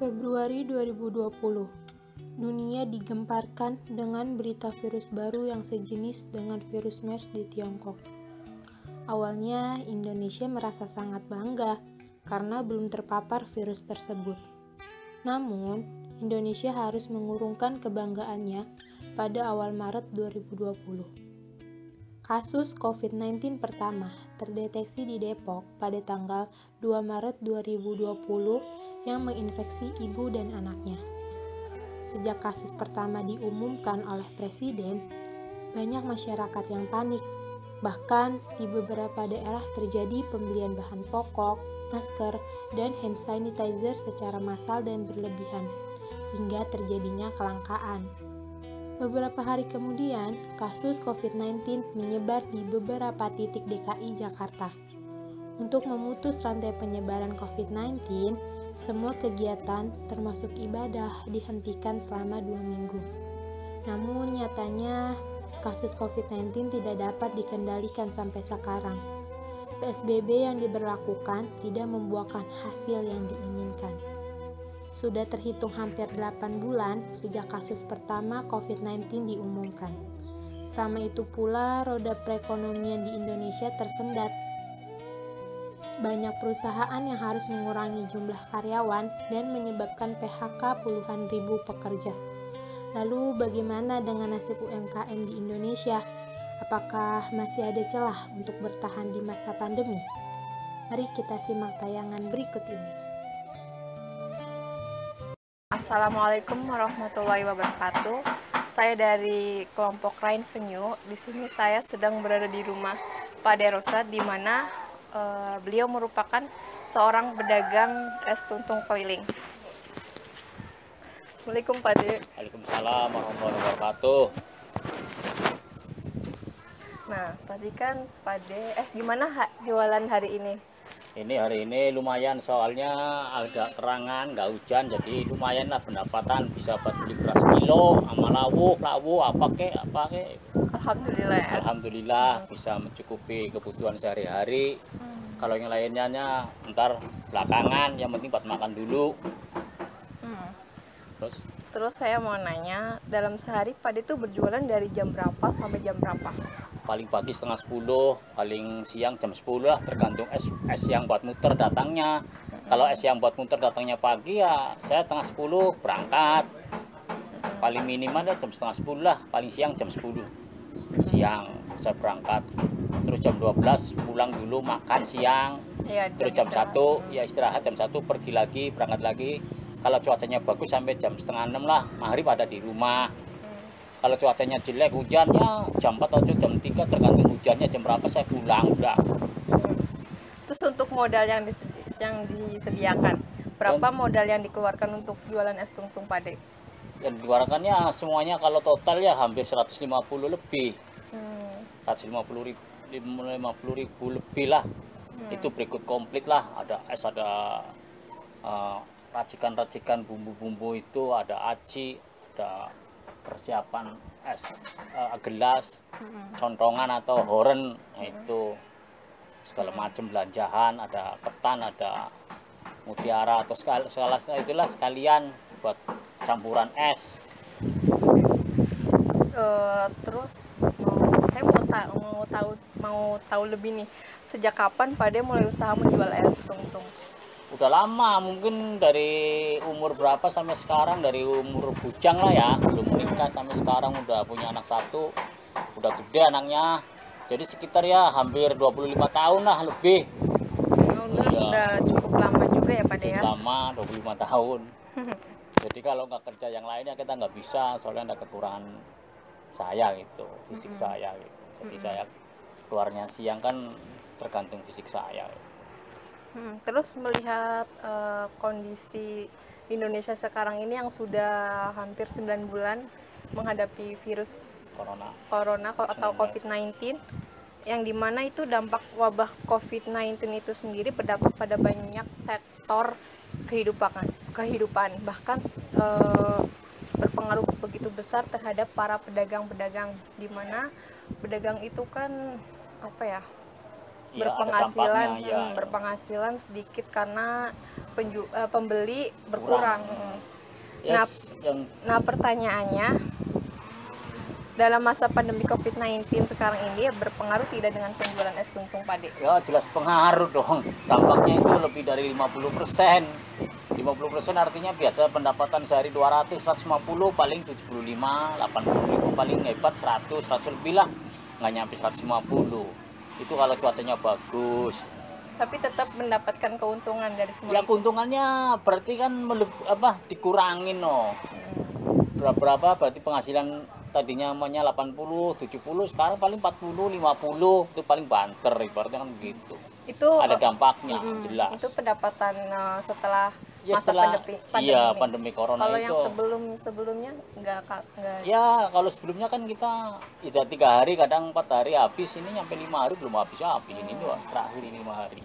Februari 2020, dunia digemparkan dengan berita virus baru yang sejenis dengan virus MERS di Tiongkok. Awalnya, Indonesia merasa sangat bangga karena belum terpapar virus tersebut. Namun, Indonesia harus mengurungkan kebanggaannya pada awal Maret 2020. Kasus COVID-19 pertama terdeteksi di Depok pada tanggal 2 Maret 2020 yang menginfeksi ibu dan anaknya. Sejak kasus pertama diumumkan oleh Presiden, banyak masyarakat yang panik. Bahkan di beberapa daerah terjadi pembelian bahan pokok, masker, dan hand sanitizer secara massal dan berlebihan, hingga terjadinya kelangkaan. Beberapa hari kemudian, kasus COVID-19 menyebar di beberapa titik DKI Jakarta. Untuk memutus rantai penyebaran COVID-19, semua kegiatan termasuk ibadah dihentikan selama 2 minggu. Namun nyatanya, kasus COVID-19 tidak dapat dikendalikan sampai sekarang. PSBB yang diberlakukan tidak membuahkan hasil yang diinginkan. Sudah terhitung hampir 8 bulan sejak kasus pertama COVID-19 diumumkan. Selama itu pula roda perekonomian di Indonesia tersendat. Banyak perusahaan yang harus mengurangi jumlah karyawan dan menyebabkan PHK puluhan ribu pekerja. Lalu bagaimana dengan nasib UMKM di Indonesia? Apakah masih ada celah untuk bertahan di masa pandemi? Mari kita simak tayangan berikut ini. Assalamualaikum warahmatullahi wabarakatuh. Saya dari kelompok Rain Venue. Di sini saya sedang berada di rumah Pak Derosat, di mana beliau merupakan seorang pedagang es tuntung keliling. Assalamualaikum Pak De. Waalaikumsalam warahmatullahi wabarakatuh. Nah, tadi kan Pak De, gimana jualan hari ini? Hari ini lumayan, soalnya agak kerangan, nggak hujan, jadi lumayan lah pendapatan, bisa buat beli beras kilo, sama lawu apa kek. Alhamdulillah bisa mencukupi kebutuhan sehari-hari. Kalau yang lainnya ntar belakangan, yang penting buat makan dulu. Terus saya mau nanya, dalam sehari Pak De itu berjualan dari jam berapa sampai jam berapa? Paling pagi setengah 10, paling siang jam 10 lah, tergantung es yang buat muter datangnya. Kalau es yang buat muter datangnya pagi ya saya setengah 10 berangkat. Paling minimal ya jam setengah 10 lah, paling siang jam 10 siang saya berangkat. Terus jam 12 pulang dulu makan siang. Ya, terus jam 1 ya istirahat, jam 1 pergi lagi, berangkat lagi. Kalau cuacanya bagus sampai jam setengah 6 lah, maghrib ada di rumah. Kalau cuacanya jelek, hujannya jam 4 atau jam 3, tergantung hujannya jam berapa saya pulang udah. Terus untuk modal yang disediakan, berapa modal yang dikeluarkan untuk jualan es tuntung Pak De? Yang dikeluarkannya semuanya kalau total ya hampir 150 lebih. 150 ribu lebih lah. Itu berikut komplit lah, ada es, ada racikan-racikan bumbu-bumbu itu, ada aci, ada persiapan es, gelas, contongan atau horen, itu segala macam belanjahan, ada ketan, ada mutiara atau segala itulah sekalian buat campuran es. Terus saya mau tahu lebih nih, sejak kapan Pak De mulai usaha menjual es tuntung? Udah lama, mungkin dari umur berapa sampai sekarang, dari umur bujang lah ya, belum menikah sampai sekarang udah punya anak 1, udah gede anaknya, jadi sekitar ya hampir 25 tahun lah lebih. Udah cukup lama juga ya Pak De ya? Lama, 25 tahun. Jadi kalau nggak kerja yang lainnya kita nggak bisa, soalnya ada kekurangan saya gitu, fisik saya gitu. Jadi saya keluarnya siang kan tergantung fisik saya gitu. Terus melihat kondisi Indonesia sekarang ini yang sudah hampir 9 bulan menghadapi virus corona atau COVID-19, yang dimana itu dampak wabah COVID-19 itu sendiri berdampak pada banyak sektor kehidupan, bahkan berpengaruh begitu besar terhadap para pedagang-pedagang, dimana pedagang itu kan ya, ada berpenghasilan, dampaknya, ya. berpenghasilan sedikit karena pembeli berkurang. Nah, Yes, yang nah pertanyaannya, dalam masa pandemi COVID-19 sekarang ini berpengaruh tidak dengan penjualan es tungtung pade? ya jelas pengaruh dong. Dampaknya itu lebih dari 50%. 50% artinya biasa pendapatan sehari 200, 150, paling 75, 80 ribu, paling hebat 100 lebih lah. Nggak nyampe 150. Itu kalau cuacanya bagus. Tapi tetap mendapatkan keuntungan dari semua Ya itu. keuntungannya berarti kan dikurangin no. Berapa berarti penghasilan tadinya namanya 80, 70, sekarang paling 40, 50, itu paling banter ibaratnya kan gitu. Itu Ada dampaknya jelas. itu pendapatan setelah Ya masa setelah pandemi iya ini. pandemi corona Kalau itu. yang sebelumnya nggak. Ya kalau sebelumnya kan kita ya 3 hari kadang 4 hari habis, ini nyampe 5 hari belum habis ini doang terakhir ini 5 hari.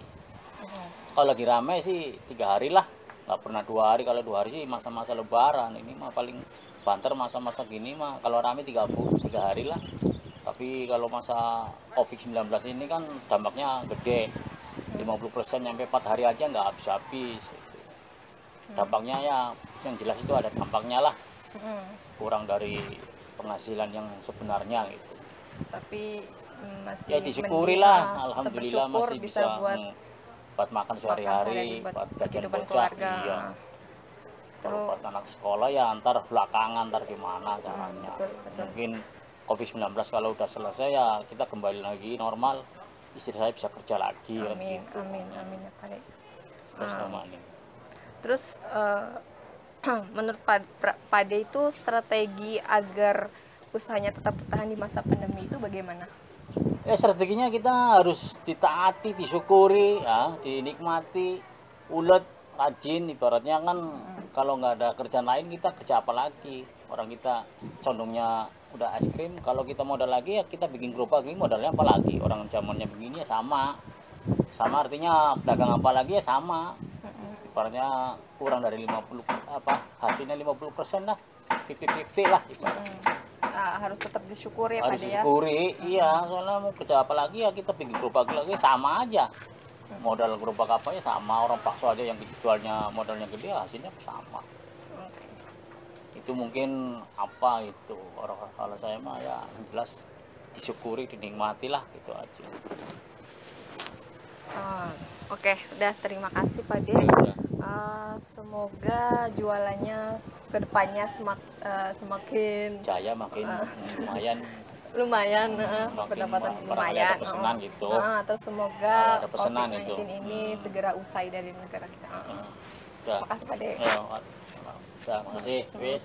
Kalau lagi rame sih 3 hari lah, nggak pernah 2 hari. Kalau 2 hari sih masa-masa lebaran, ini mah paling banter masa-masa gini mah kalau rame 3 hari lah. Tapi kalau masa COVID-19 ini kan dampaknya gede, 50% nyampe 4 hari aja nggak habis-habis. Dampaknya ya yang jelas itu ada dampaknya lah, kurang dari penghasilan yang sebenarnya gitu. Tapi masih Ya disyukuri mending, lah, tetap alhamdulillah bersyukur masih bisa buat makan sehari-hari, buat buat jajan kehidupan bocah. keluarga. Iya. Kalau Terus buat anak sekolah ya antar belakangan, antar gimana caranya. betul. Mungkin COVID-19 kalau udah selesai ya kita kembali lagi normal, istri saya bisa kerja lagi. amin, gitu. amin ya Pak De. Terus sama ini. Terus menurut Pak De itu strategi agar usahanya tetap bertahan di masa pandemi itu bagaimana? Strateginya kita harus ditaati, disyukuri, ya, dinikmati, ulet, rajin. Ibaratnya kan kalau nggak ada kerjaan lain kita kerja apa lagi? Orang kita condongnya udah es krim, kalau kita modal lagi ya kita bikin gerobak, ini modalnya apa lagi? Orang zamannya begini ya sama artinya pedagang apa lagi ya sama. Ibaratnya kurang dari 50 hasilnya 50% lah, 50-50 lah ibaratnya. Harus tetap disyukuri ya Pak Harus De ya. disyukuri, iya, soalnya mau kerja apa lagi ya kita bikin gerobak lagi sama aja. Modal gerobak apa ya sama, orang bakso aja yang jualnya modalnya gede hasilnya sama. Oke. Itu mungkin apa itu, orang kalau saya mah ya jelas disyukuri, dinikmati lah gitu aja. Oke, udah terima kasih Pak De. Udah. Semoga jualannya kedepannya semakin Jaya makin lumayan, makin pendapatan barangkali lumayan. ada pesanan gitu. Terus semoga Kalau ada pesanan COVID-19 itu. ini segera usai dari negara kita. Udah. Makasih Pak De. Ya, udah, makasih. Wis.